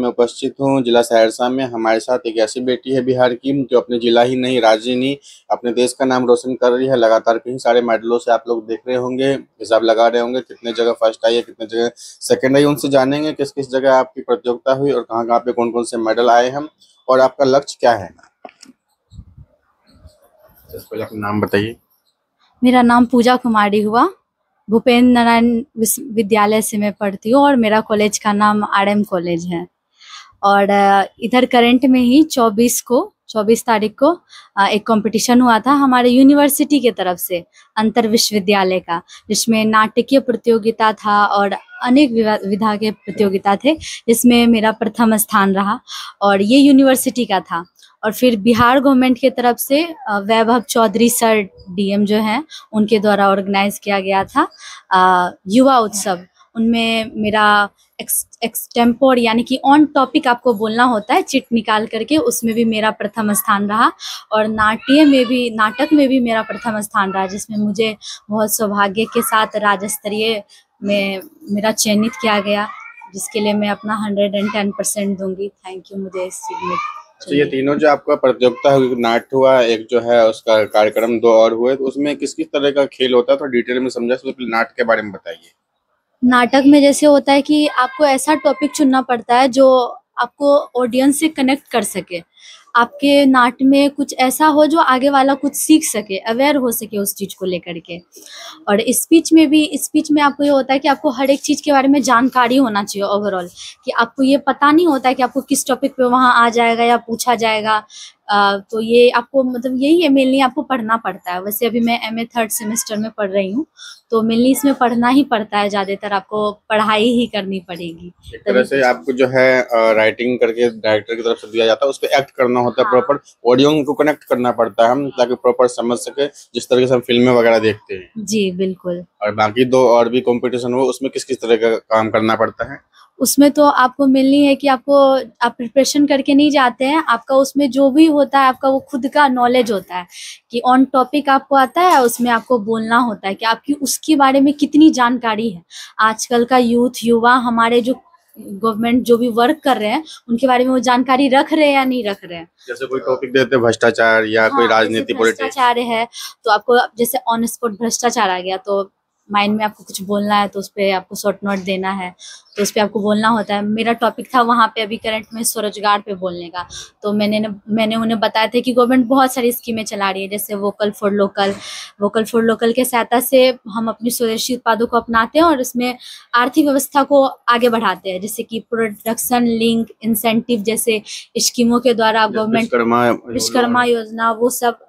मैं उपस्थित हूँ जिला सहरसा में। हमारे साथ एक ऐसी बेटी है बिहार की जो अपने जिला ही नहीं राज्य नहीं अपने देश का नाम रोशन कर रही है। लगातार कई सारे मेडलों से आप लोग देख रहे होंगे, हिसाब लगा रहे होंगे कितने जगह फर्स्ट आई है, कितने जगह सेकंड आई। उनसे जानेंगे किस किस जगह आपकी प्रतियोगिता हुई और कहाँ कहाँ पे कौन कौन से मेडल आए हैं और आपका लक्ष्य क्या है। पहले अपना नाम बताइए। मेरा नाम पूजा कुमारी हुआ। भूपेंद्र नारायण विश्वविद्यालय से मैं पढ़ती हूँ और मेरा कॉलेज का नाम आरएम कॉलेज है। और इधर करंट में ही 24 तारीख को एक कंपटीशन हुआ था हमारे यूनिवर्सिटी के तरफ से, अंतर विश्वविद्यालय का, जिसमें नाटकीय प्रतियोगिता था और अनेक विधा के प्रतियोगिता थे, जिसमें मेरा प्रथम स्थान रहा और ये यूनिवर्सिटी का था। और फिर बिहार गवर्नमेंट के तरफ से वैभव चौधरी सर डीएम जो हैं उनके द्वारा ऑर्गेनाइज किया गया था युवा उत्सव। उनमें मेरा एक्सटेम्पोर यानी कि ऑन टॉपिक आपको बोलना होता है चिट निकाल करके, उसमें भी मेरा प्रथम स्थान रहा और नाटक में भी मेरा प्रथम स्थान रहा, जिसमें मुझे बहुत सौभाग्य के साथ राज्य स्तरीय में मेरा चयनित किया गया, जिसके लिए मैं अपना 110% दूंगी। थैंक यू मुझे इस चीज में। तो ये तीनों जो आपका प्रतियोगिता हुई, नाट्य हुआ, एक जो है उसका कार्यक्रम, दो और हुए, तो उसमें किस किस तरह का खेल होता है तो डिटेल में समझा। तो नाट्य के बारे में बताइए। नाटक में जैसे होता है कि आपको ऐसा टॉपिक चुनना पड़ता है जो आपको ऑडियंस से कनेक्ट कर सके, आपके नाट्य में कुछ ऐसा हो जो आगे वाला कुछ सीख सके, अवेयर हो सके उस चीज को लेकर के। और स्पीच में आपको ये होता है कि आपको हर एक चीज के बारे में जानकारी होना चाहिए ओवरऑल, कि आपको ये पता नहीं होता है कि आपको किस टॉपिक पे वहां आ जाएगा या पूछा जाएगा। तो ये आपको मतलब यही है, मेनली आपको पढ़ना पड़ता है। वैसे अभी मैं एमए 3rd सेमेस्टर में पढ़ रही हूँ, तो मेनली इसमें पढ़ना ही पड़ता है, ज्यादातर आपको पढ़ाई ही करनी पड़ेगी। एक तरह से आपको जो है राइटिंग करके डायरेक्टर की तरफ से दिया जाता है, उस पर एक्ट करना होता है। हाँ। प्रॉपर ऑडियंस को कनेक्ट करना पड़ता है हम, ताकि प्रॉपर समझ सके, जिस तरीके से हम फिल्में वगैरह देखते हैं। जी बिल्कुल। और बाकी दो और भी कंपटीशन हो, उसमें किस किस तरह का काम करना पड़ता है। उसमें तो आपको मिलनी है कि आप प्रिपरेशन करके नहीं जाते हैं, आपका उसमें जो भी होता है आपका वो खुद का नॉलेज होता है कि ऑन टॉपिक आपको आता है, उसमें आपको बोलना होता है कि आपकी उसके बारे में कितनी जानकारी है। आजकल का युवा हमारे जो गवर्नमेंट जो भी वर्क कर रहे हैं उनके बारे में वो जानकारी रख रहे हैं या नहीं रख रहे हैं। जैसे कोई टॉपिक देते हैं भ्रष्टाचार या कोई राजनीति, पॉलिटिक्स, भ्रष्टाचार है तो आपको जैसे ऑन स्पॉट भ्रष्टाचार आ गया तो माइंड में आपको कुछ बोलना है, तो उस पर आपको शॉर्ट नोट देना है, तो उस पर आपको बोलना होता है। मेरा टॉपिक था वहाँ पे अभी करंट में स्वरोजगार पे बोलने का, तो मैंने उन्हें बताया था कि गवर्नमेंट बहुत सारी स्कीमें चला रही है, जैसे वोकल फॉर लोकल के सहायता से हम अपनी स्वदेशी उत्पादों को अपनाते हैं और इसमें आर्थिक व्यवस्था को आगे बढ़ाते हैं, जैसे कि प्रोडक्शन लिंक इंसेंटिव जैसे स्कीमों के द्वारा गवर्नमेंट विश्वकर्मा योजना, वो सब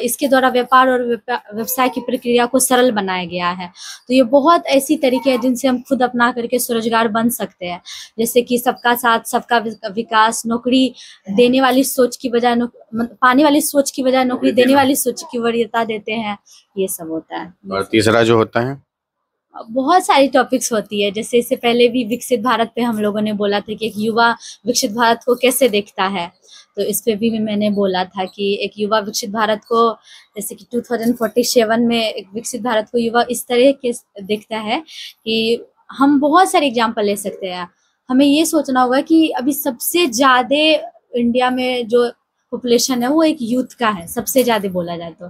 इसके द्वारा व्यापार और व्यवसाय की प्रक्रिया को सरल बनाया गया है। तो ये बहुत ऐसी तरीके हैं जिनसे हम खुद अपना करके स्वरोजगार बन सकते हैं, जैसे कि सबका साथ सबका विकास, नौकरी देने वाली सोच की बजाय पाने वाली सोच की बजाय नौकरी देने वाली सोच की वरीयता देते हैं, ये सब होता है। और तीसरा जो होता है, बहुत सारी टॉपिक्स होती है, जैसे इससे पहले भी विकसित भारत पे हम लोगों ने बोला था कि एक युवा विकसित भारत को कैसे देखता है, तो इस पे भी मैंने बोला था कि एक युवा विकसित भारत को, जैसे कि 2047 में एक विकसित भारत को युवा इस तरह के देखता है कि हम बहुत सारे एग्जाम्पल ले सकते हैं। हमें ये सोचना होगा कि अभी सबसे ज्यादा इंडिया में जो पॉपुलेशन है वो एक यूथ का है, सबसे ज्यादा बोला जाए तो,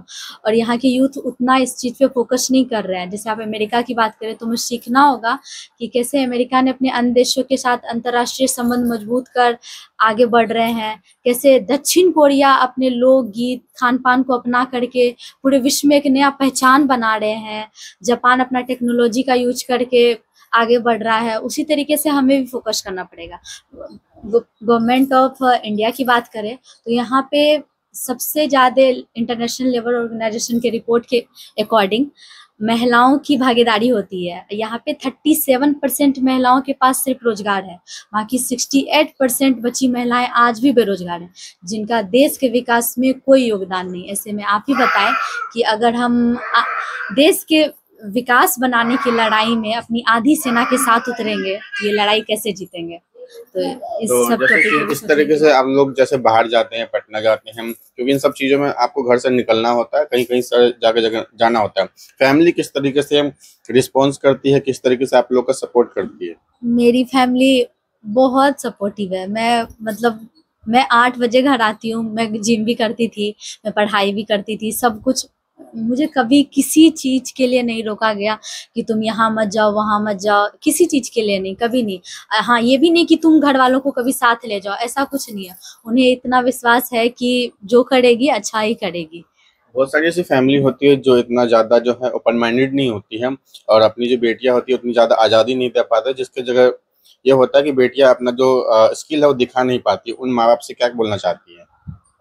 और यहाँ के यूथ उतना इस चीज पे फोकस नहीं कर रहे हैं। जैसे आप अमेरिका की बात करें तो हमें सीखना होगा कि कैसे अमेरिका ने अपने अन्य देशों के साथ अंतर्राष्ट्रीय संबंध मजबूत कर आगे बढ़ रहे हैं, कैसे दक्षिण कोरिया अपने लोकगीत खान पान को अपना करके पूरे विश्व में एक नया पहचान बना रहे हैं, जापान अपना टेक्नोलॉजी का यूज करके आगे बढ़ रहा है। उसी तरीके से हमें भी फोकस करना पड़ेगा। गवर्नमेंट ऑफ इंडिया की बात करें तो यहाँ पे सबसे ज्यादा इंटरनेशनल लेबर ऑर्गेनाइजेशन के रिपोर्ट के अकॉर्डिंग महिलाओं की भागीदारी होती है। यहाँ पे 37% महिलाओं के पास सिर्फ रोजगार है, बाकी 68% बची महिलाएं आज भी बेरोजगार हैं, जिनका देश के विकास में कोई योगदान नहीं। ऐसे में आप ही बताएं कि अगर हम देश के विकास बनाने की लड़ाई में अपनी आधी सेना के साथ उतरेंगे, ये लड़ाई कैसे जीतेंगे। तो इस तरीके से आप लोग जैसे बाहर जाते हैं, पटना जाते हैं, क्योंकि इन सब चीजों में आपको घर से निकलना होता है, कहीं कहीं से जगह जाना होता है। फैमिली किस तरीके से रिस्पॉन्स करती है, किस तरीके से आप लोग का सपोर्ट करती है। मेरी फैमिली बहुत सपोर्टिव है। मैं मतलब मैं 8 बजे घर आती हूँ, मैं जिम भी करती थी, मैं पढ़ाई भी करती थी, सब कुछ। मुझे कभी किसी चीज़ के लिए नहीं रोका गया कि तुम यहाँ मत जाओ, वहाँ मत जाओ, किसी चीज़ के लिए नहीं, कभी नहीं। हाँ, ये भी नहीं कि तुम घरवालों को कभी साथ ले जाओ, ऐसा कुछ नहीं है। उन्हें इतना विश्वास है कि जो करेगी अच्छा ही करेगी। बहुत सारी ऐसी फैमिली होती है जो इतना ज़्यादा जो है ओपन माइंडेड नहीं होती है, और अपनी जो बेटियां होती है उतनी ज़्यादा आज़ादी नहीं दे पाते, जिसके जगह ये होता है कि बेटियां अपना जो स्किल है वो दिखा नहीं पाती। उन माँ बाप से क्या बोलना चाहती है?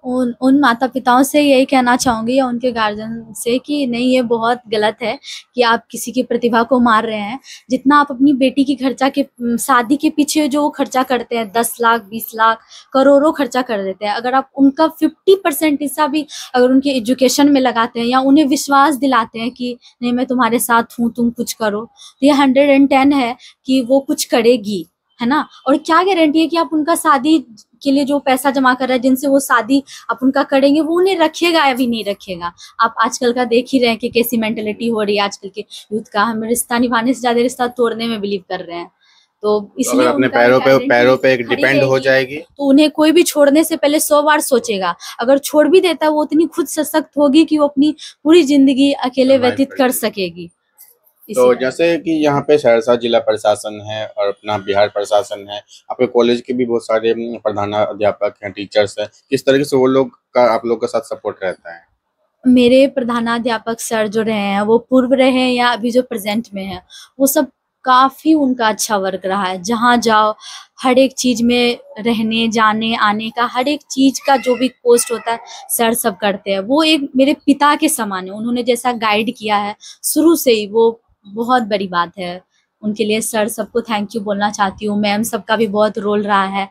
उन उन माता-पिताओं से यही कहना चाहूँगी, या उनके गार्जियन से, कि नहीं, ये बहुत गलत है कि आप किसी की प्रतिभा को मार रहे हैं। जितना आप अपनी बेटी की खर्चा के शादी के पीछे जो खर्चा करते हैं, 10 लाख, 20 लाख, करोड़ों खर्चा कर देते हैं। अगर आप उनका 50% हिस्सा भी अगर उनके एजुकेशन में लगाते हैं, या उन्हें विश्वास दिलाते हैं कि नहीं, मैं तुम्हारे साथ हूँ, तुम कुछ करो, तो ये 110 है कि वो कुछ करेगी, है ना? और क्या गारंटी है कि आप उनका शादी के लिए जो पैसा जमा कर रहा है, जिनसे वो शादी आप उनका करेंगे, वो उन्हें रखेगा या भी नहीं रखेगा। आप आजकल का देख ही रहे हैं कि कैसी मेंटेलिटी हो रही है आजकल के यूथ का। हम रिश्ता निभाने से ज्यादा रिश्ता तोड़ने में बिलीव कर रहे हैं, तो तो अगर इसलिए अपने उनका एक पैरों आइडेंटिटी पे एक खड़ी डिपेंड हो रहेगी। जाएगी। तो उन्हें कोई भी छोड़ने से पहले 100 बार सोचेगा। अगर छोड़ भी देता है, वो उतनी खुद सशक्त होगी कि वो अपनी पूरी जिंदगी अकेले सरवाइव व्यतीत कर कर लेगी। सकेगी। तो इसीलिए जैसे कि यहाँ पे सहरसा जिला प्रशासन है और अपना बिहार प्रशासन है, आपके कॉलेज के भी बहुत सारे प्रधानाध्यापक हैं, टीचर्स हैं, किस तरीके से वो लोग का आप लोग का साथ सपोर्ट रहता है? मेरे प्रधानाध्यापक सर जो रहे हैं, वो पूर्व रहे हैं या अभी जो प्रेजेंट में है, वो सब काफी उनका अच्छा वर्क रहा है। जहाँ जाओ, हर एक चीज में रहने जाने आने का, हर एक चीज का जो भी पोस्ट होता है, सर सब करते हैं। वो एक मेरे पिता के समान है। उन्होंने जैसा गाइड किया है शुरू से ही, वो बहुत बड़ी बात है। उनके लिए सर सबको थैंक यू बोलना चाहती हूँ। मैम सबका भी बहुत रोल रहा है।